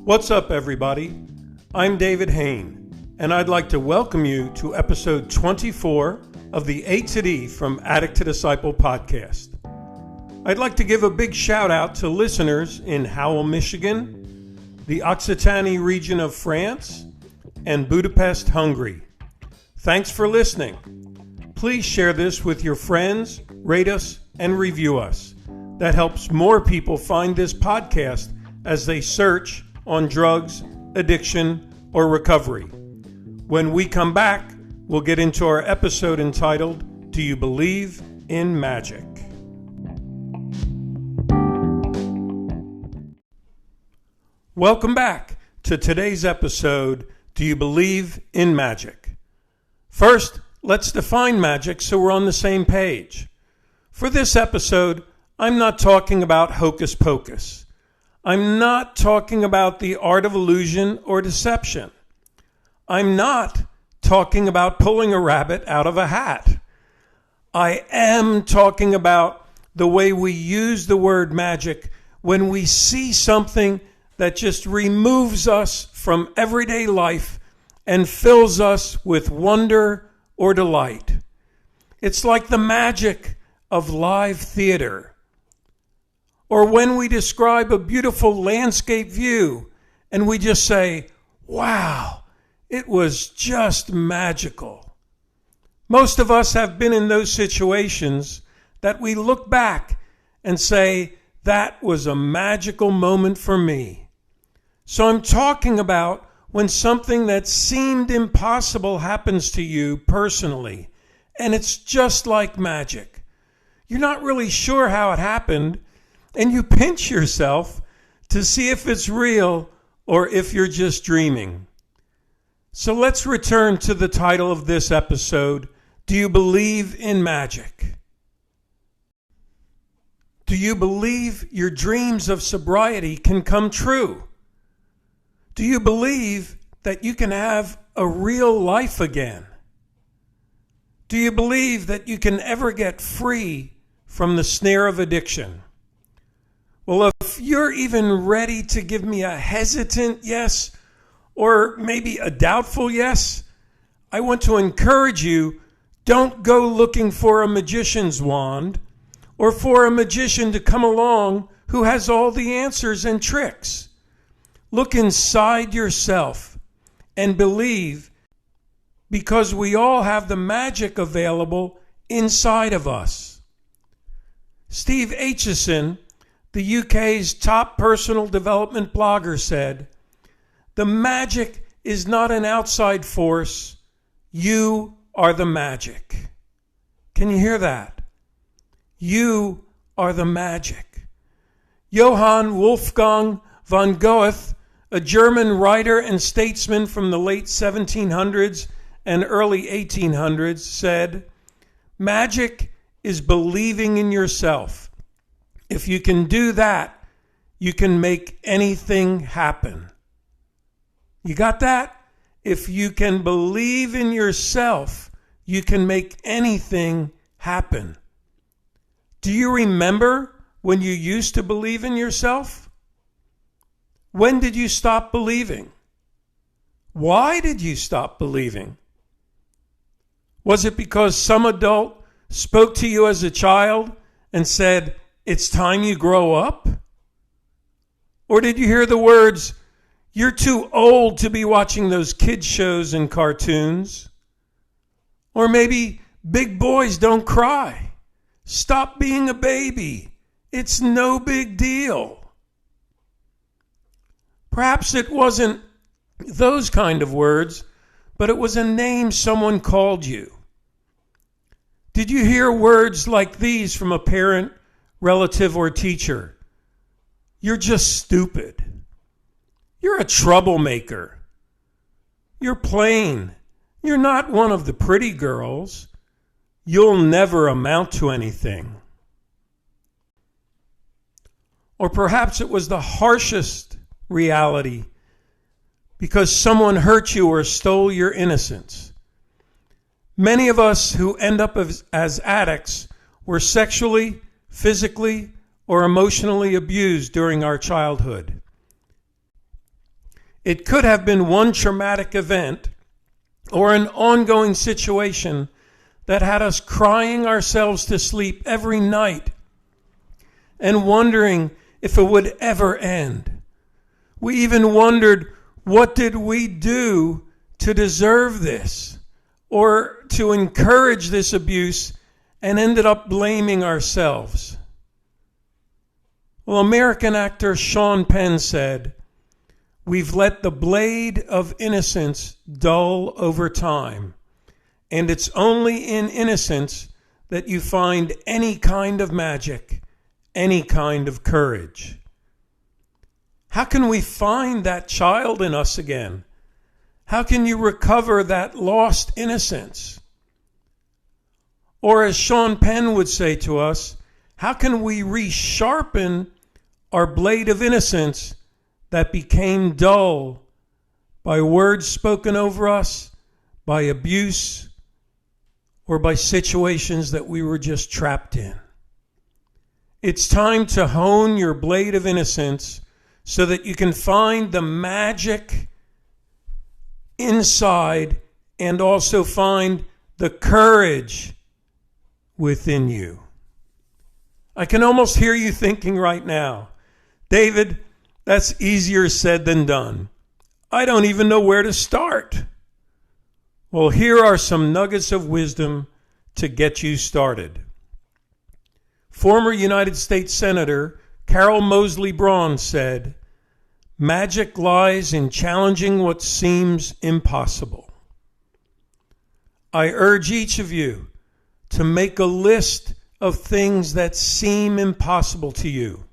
What's up, everybody? I'm David Hain, and I'd like to welcome you to episode 24 of the A to D from Addict to Disciple podcast. I'd like to give a big shout out to listeners in Howell, Michigan, the Occitanie region of France, and Budapest, Hungary. Thanks for listening. Please share this with your friends, rate us, and review us. That helps more people find this podcast as they search on drugs, addiction, or recovery. When we come back, we'll get into our episode entitled, Do You Believe in Magic? Welcome back to today's episode, Do You Believe in Magic? First, let's define magic so we're on the same page. For this episode, I'm not talking about hocus pocus. I'm not talking about the art of illusion or deception. I'm not talking about pulling a rabbit out of a hat. I am talking about the way we use the word magic when we see something that just removes us from everyday life and fills us with wonder or delight. It's like the magic of live theater. Or when we describe a beautiful landscape view and we just say, wow, it was just magical. Most of us have been in those situations that we look back and say, that was a magical moment for me. So I'm talking about when something that seemed impossible happens to you personally, and it's just like magic. You're not really sure how it happened, and you pinch yourself to see if it's real or if you're just dreaming. So let's return to the title of this episode, Do You Believe in Magic? Do you believe your dreams of sobriety can come true? Do you believe that you can have a real life again? Do you believe that you can ever get free from the snare of addiction? Well, if you're even ready to give me a hesitant yes, or maybe a doubtful yes, I want to encourage you, don't go looking for a magician's wand or for a magician to come along who has all the answers and tricks. Look inside yourself and believe, because we all have the magic available inside of us. Steve Aitchison, the UK's top personal development blogger, said, "The magic is not an outside force. You are the magic." Can you hear that? You are the magic. Johann Wolfgang von Goethe, a German writer and statesman from the late 1700s and early 1800s, said, "Magic is believing in yourself. If you can do that, you can make anything happen." You got that? If you can believe in yourself, you can make anything happen. Do you remember when you used to believe in yourself? When did you stop believing? Why did you stop believing? Was it because some adult spoke to you as a child and said, "It's time you grow up"? Or did you hear the words, "You're too old to be watching those kids shows and cartoons"? Or maybe, "Big boys don't cry. Stop being a baby. It's no big deal." Perhaps it wasn't those kind of words, but it was a name someone called you. Did you hear words like these from a parent, relative, or teacher? "You're just stupid. You're a troublemaker. You're plain. You're not one of the pretty girls. You'll never amount to anything." Or perhaps it was the harshest reality because someone hurt you or stole your innocence. Many of us who end up as addicts were sexually, physically, or emotionally abused during our childhood. It could have been one traumatic event or an ongoing situation that had us crying ourselves to sleep every night and wondering if it would ever end. We even wondered, what did we do to deserve this or to encourage this abuse, and ended up blaming ourselves? Well, American actor Sean Penn said, "We've let the blade of innocence dull over time, and it's only in innocence that you find any kind of magic, any kind of courage." How can we find that child in us again? How can you recover that lost innocence? Or as Sean Penn would say to us, how can we resharpen our blade of innocence that became dull by words spoken over us, by abuse, or by situations that we were just trapped in? It's time to hone your blade of innocence so that you can find the magic inside and also find the courage within you. I can almost hear you thinking right now, "David, that's easier said than done. I don't even know where to start." Well, here are some nuggets of wisdom to get you started. Former United States Senator Carol Moseley Braun said, "Magic lies in challenging what seems impossible." I urge each of you to make a list of things that seem impossible to you.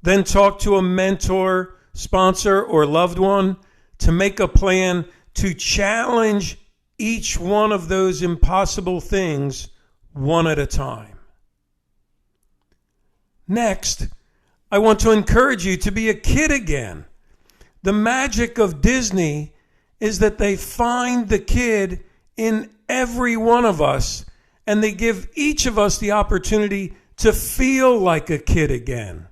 Then talk to a mentor, sponsor, or loved one to make a plan to challenge each one of those impossible things one at a time. Next, I want to encourage you to be a kid again. The magic of Disney is that they find the kid in every one of us, and they give each of us the opportunity to feel like a kid again.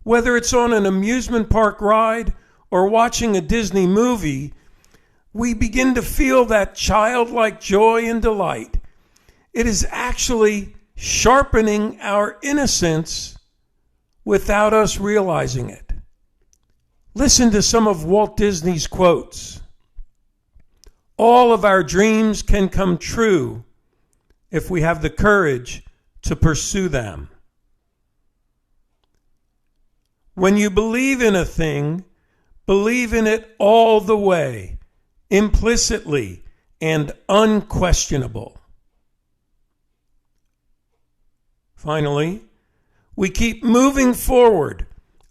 Whether it's on an amusement park ride or watching a Disney movie, we begin to feel that childlike joy and delight. It is actually sharpening our innocence without us realizing it. Listen to some of Walt Disney's quotes. "All of our dreams can come true if we have the courage to pursue them. When you believe in a thing, believe in it all the way, implicitly and unquestionable." Finally, we keep moving forward,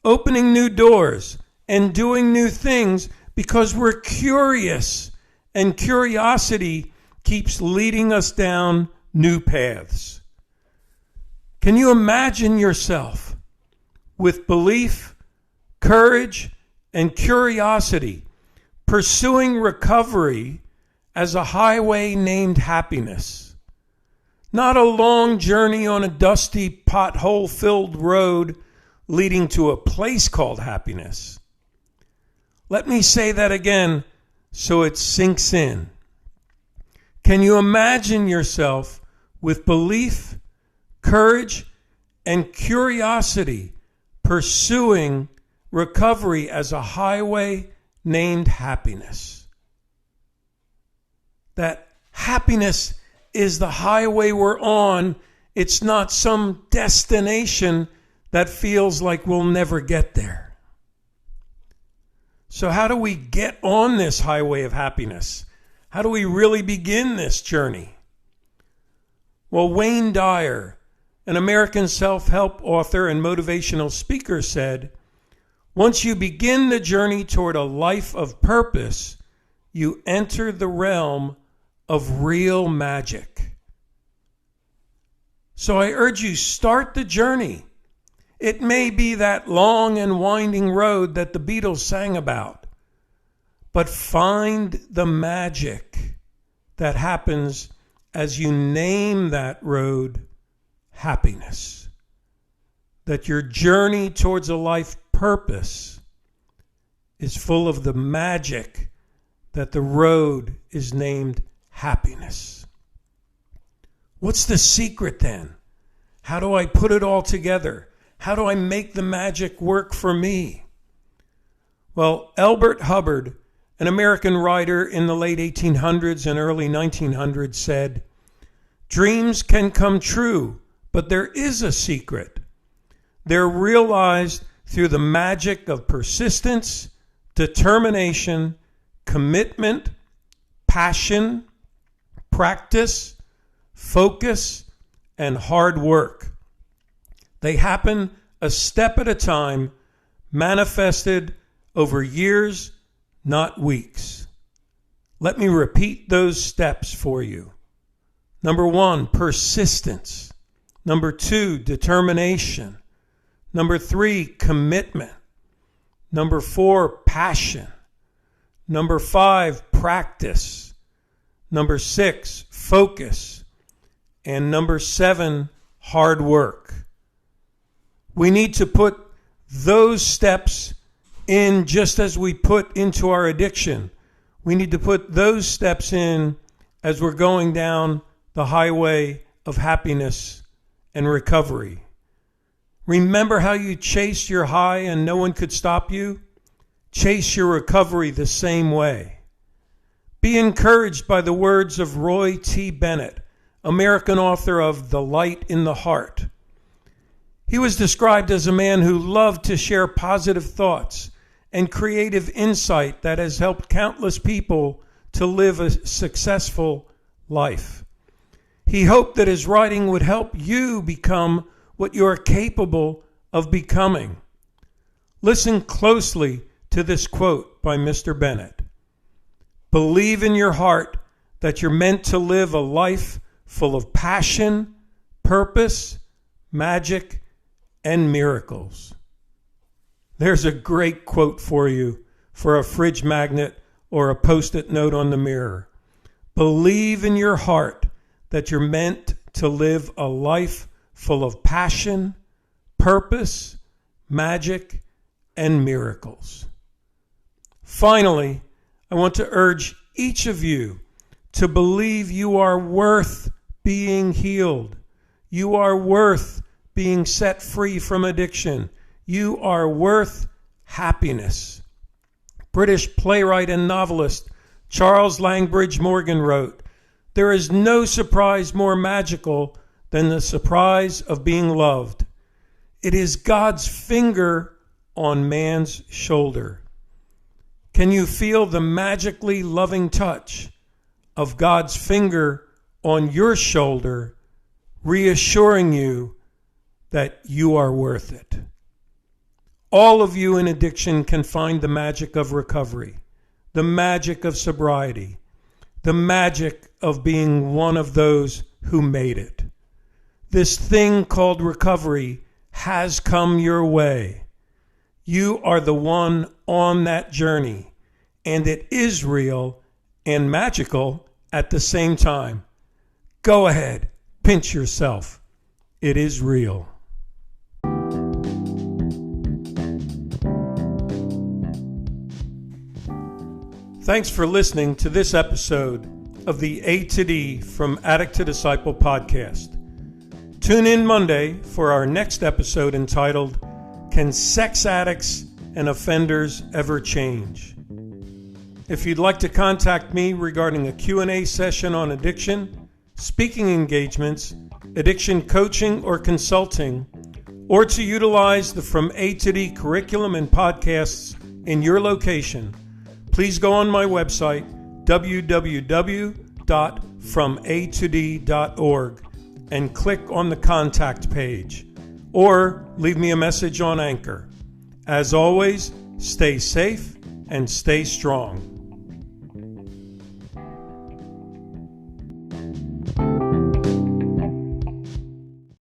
opening new doors, and doing new things because we're curious, and curiosity keeps leading us down new paths. Can you imagine yourself with belief, courage, and curiosity pursuing recovery as a highway named happiness? Not a long journey on a dusty, pothole-filled road leading to a place called happiness. Let me say that again so it sinks in. Can you imagine yourself with belief, courage, and curiosity pursuing recovery as a highway named happiness? That happiness is the highway we're on. It's not some destination that feels like we'll never get there. So how do we get on this highway of happiness? How do we really begin this journey? Well, Wayne Dyer, an American self-help author and motivational speaker, said, "Once you begin the journey toward a life of purpose, you enter the realm of real magic." So I urge you, start the journey. It may be that long and winding road that the Beatles sang about, but find the magic that happens as you name that road happiness. That your journey towards a life purpose is full of the magic that the road is named happiness. What's the secret then? How do I put it all together? How do I make the magic work for me? Well, Elbert Hubbard, an American writer in the late 1800s and early 1900s, said, "Dreams can come true, but there is a secret. They're realized through the magic of persistence, determination, commitment, passion, practice, focus, and hard work. They happen a step at a time, manifested over years, not weeks." Let me repeat those steps for you. Number 1, persistence. Number 2, determination. Number 3, commitment. Number 4, passion. Number 5, practice. Number 6, focus. And number 7, hard work. We need to put those steps in just as we put into our addiction. We need to put those steps in as we're going down the highway of happiness and recovery. Remember how you chased your high and no one could stop you? Chase your recovery the same way. Be encouraged by the words of Roy T. Bennett, American author of The Light in the Heart. He was described as a man who loved to share positive thoughts and creative insight that has helped countless people to live a successful life. He hoped that his writing would help you become what you are capable of becoming. Listen closely to this quote by Mr. Bennett. "Believe in your heart that you're meant to live a life full of passion, purpose, magic, and miracles." There's a great quote for you for a fridge magnet or a post-it note on the mirror. Believe in your heart that you're meant to live a life full of passion, purpose, magic, and miracles. Finally, I want to urge each of you to believe you are worth being healed. You are worth being set free from addiction. You are worth happiness. British playwright and novelist Charles Langbridge Morgan wrote, "There is no surprise more magical than the surprise of being loved. It is God's finger on man's shoulder." Can you feel the magically loving touch of God's finger on your shoulder, reassuring you that you are worth it? All of you in addiction can find the magic of recovery, the magic of sobriety, the magic of being one of those who made it. This thing called recovery has come your way. You are the one on that journey, and it is real and magical at the same time. Go ahead, pinch yourself. It is real. Thanks for listening to this episode of the A to D from Addict to Disciple podcast. Tune in Monday for our next episode entitled, "Can Sex Addicts and Offenders Ever Change?" If you'd like to contact me regarding a Q&A session on addiction, speaking engagements, addiction coaching or consulting, or to utilize the From A to D curriculum and podcasts in your location, please go on my website, www.fromatod.org, and click on the contact page, or leave me a message on Anchor. As always, stay safe and stay strong.